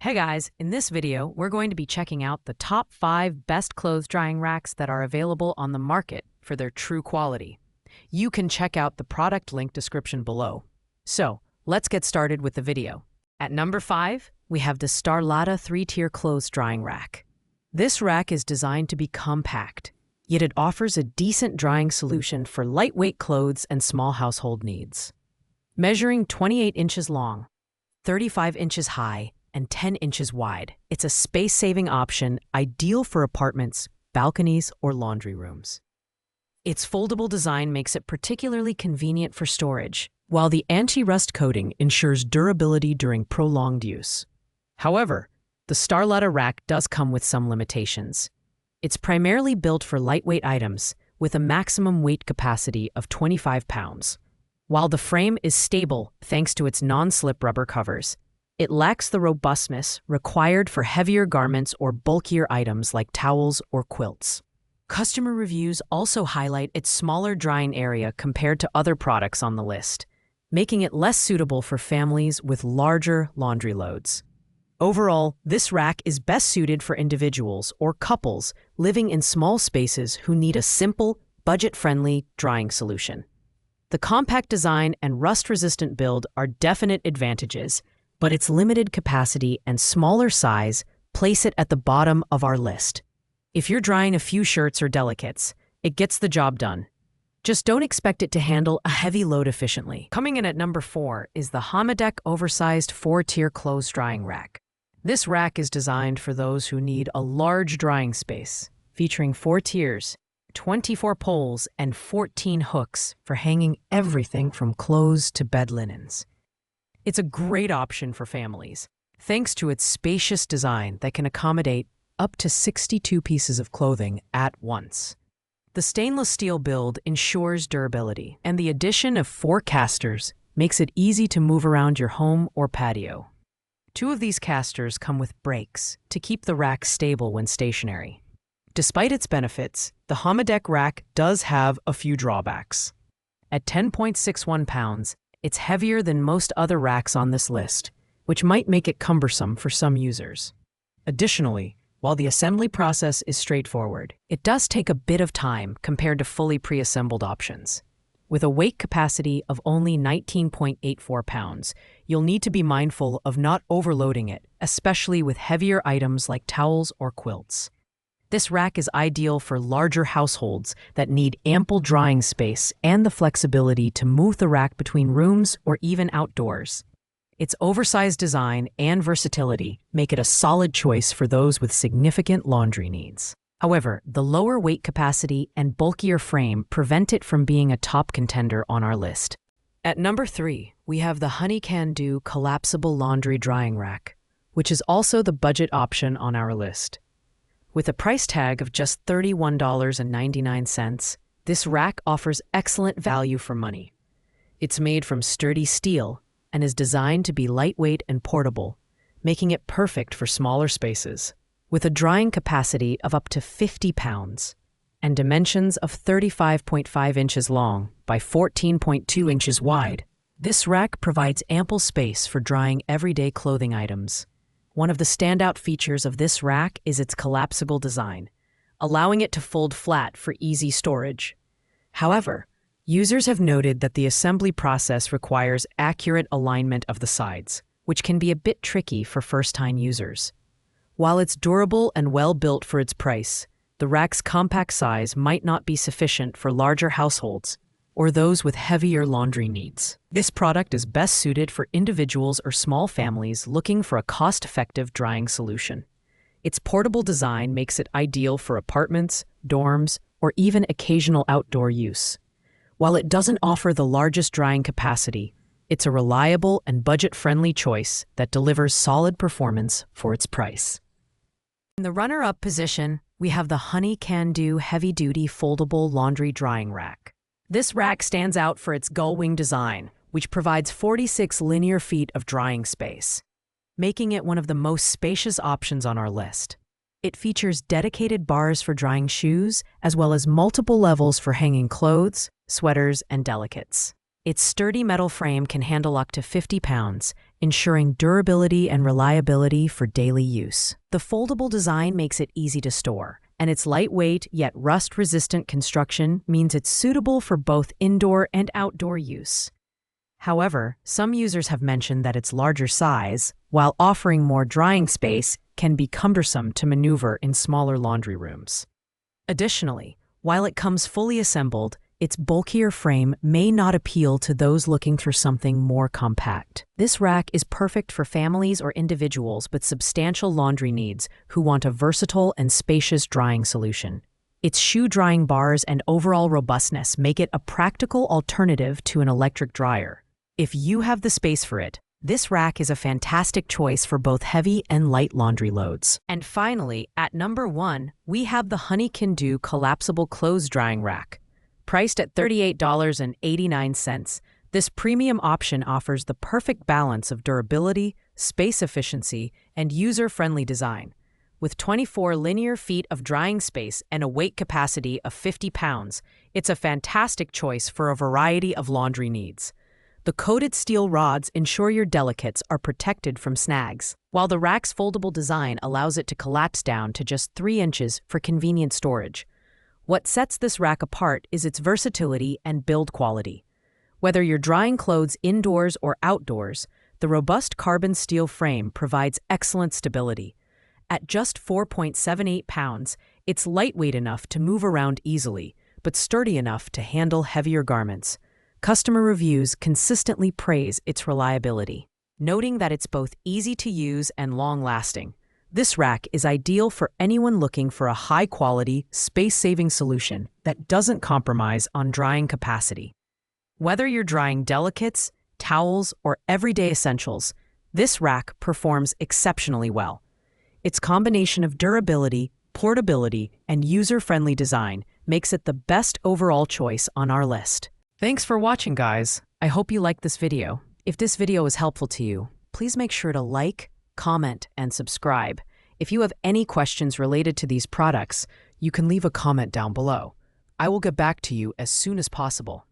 Hey guys, in this video, we're going to be checking out the top 5 best clothes drying racks that are available on the market for their true quality. You can check out the product link description below. So, let's get started with the video. At number 5, we have the Starlata 3-tier clothes drying rack. This rack is designed to be compact, yet it offers a decent drying solution for lightweight clothes and small household needs. Measuring 28 inches long, 35 inches high, and 10 inches wide, it's a space-saving option ideal for apartments, balconies, or laundry rooms. Its foldable design makes it particularly convenient for storage, while the anti-rust coating ensures durability during prolonged use. However, the Starlata rack does come with some limitations. It's primarily built for lightweight items, with a maximum weight capacity of 25 pounds. While the frame is stable thanks to its non-slip rubber covers, it lacks the robustness required for heavier garments or bulkier items like towels or quilts. Customer reviews also highlight its smaller drying area compared to other products on the list, making it less suitable for families with larger laundry loads. Overall, this rack is best suited for individuals or couples living in small spaces who need a simple, budget-friendly drying solution. The compact design and rust-resistant build are definite advantages, but its limited capacity and smaller size place it at the bottom of our list. If you're drying a few shirts or delicates, it gets the job done. Just don't expect it to handle a heavy load efficiently. Coming in at number 4 is the HOMIDEC oversized 4-tier clothes drying rack. This rack is designed for those who need a large drying space, featuring 4 tiers, 24 poles, and 14 hooks for hanging everything from clothes to bed linens. It's a great option for families, thanks to its spacious design that can accommodate up to 62 pieces of clothing at once. The stainless steel build ensures durability, and the addition of 4 casters makes it easy to move around your home or patio. 2 of these casters come with brakes to keep the rack stable when stationary. Despite its benefits, the HOMIDEC rack does have a few drawbacks. At 10.61 pounds, it's heavier than most other racks on this list, which might make it cumbersome for some users. Additionally, while the assembly process is straightforward, it does take a bit of time compared to fully pre-assembled options. With a weight capacity of only 19.84 pounds, you'll need to be mindful of not overloading it, especially with heavier items like towels or quilts. This rack is ideal for larger households that need ample drying space and the flexibility to move the rack between rooms or even outdoors. Its oversized design and versatility make it a solid choice for those with significant laundry needs. However, the lower weight capacity and bulkier frame prevent it from being a top contender on our list. At number 3, we have the HOMIDEC Collapsible Laundry Drying Rack, which is also the budget option on our list. With a price tag of just $31.99, this rack offers excellent value for money. It's made from sturdy steel and is designed to be lightweight and portable, making it perfect for smaller spaces. With a drying capacity of up to 50 pounds and dimensions of 35.5 inches long by 14.2 inches wide, this rack provides ample space for drying everyday clothing items. One of the standout features of this rack is its collapsible design, allowing it to fold flat for easy storage. However, users have noted that the assembly process requires accurate alignment of the sides, which can be a bit tricky for first-time users. While it's durable and well-built for its price, the rack's compact size might not be sufficient for larger households or those with heavier laundry needs. This product is best suited for individuals or small families looking for a cost-effective drying solution. Its portable design makes it ideal for apartments, dorms, or even occasional outdoor use. While it doesn't offer the largest drying capacity, it's a reliable and budget-friendly choice that delivers solid performance for its price. In the runner-up position, we have the HOMIDEC Heavy-Duty Foldable Laundry Drying Rack. This rack stands out for its gull-wing design, which provides 46 linear feet of drying space, making it one of the most spacious options on our list. It features dedicated bars for drying shoes, as well as multiple levels for hanging clothes, sweaters, and delicates. Its sturdy metal frame can handle up to 50 pounds, ensuring durability and reliability for daily use. The foldable design makes it easy to store, and its lightweight yet rust-resistant construction means it's suitable for both indoor and outdoor use. However, some users have mentioned that its larger size, while offering more drying space, can be cumbersome to maneuver in smaller laundry rooms. Additionally, while it comes fully assembled, its bulkier frame may not appeal to those looking for something more compact. This rack is perfect for families or individuals with substantial laundry needs who want a versatile and spacious drying solution. Its shoe drying bars and overall robustness make it a practical alternative to an electric dryer. If you have the space for it, this rack is a fantastic choice for both heavy and light laundry loads. And finally, at number 1, we have the HOMIDEC Collapsible Clothes Drying Rack. Priced at $38.89, this premium option offers the perfect balance of durability, space efficiency, and user-friendly design. With 24 linear feet of drying space and a weight capacity of 50 pounds, it's a fantastic choice for a variety of laundry needs. The coated steel rods ensure your delicates are protected from snags, while the rack's foldable design allows it to collapse down to just 3 inches for convenient storage. What sets this rack apart is its versatility and build quality. Whether you're drying clothes indoors or outdoors, the robust carbon steel frame provides excellent stability. At just 4.78 pounds, it's lightweight enough to move around easily, but sturdy enough to handle heavier garments. Customer reviews consistently praise its reliability, noting that it's both easy to use and long-lasting. This rack is ideal for anyone looking for a high-quality, space-saving solution that doesn't compromise on drying capacity. Whether you're drying delicates, towels, or everyday essentials, this rack performs exceptionally well. Its combination of durability, portability, and user-friendly design makes it the best overall choice on our list. Thanks for watching, guys. I hope you liked this video. If this video was helpful to you, please make sure to like, comment, and subscribe. If you have any questions related to these products, you can leave a comment down below. I will get back to you as soon as possible.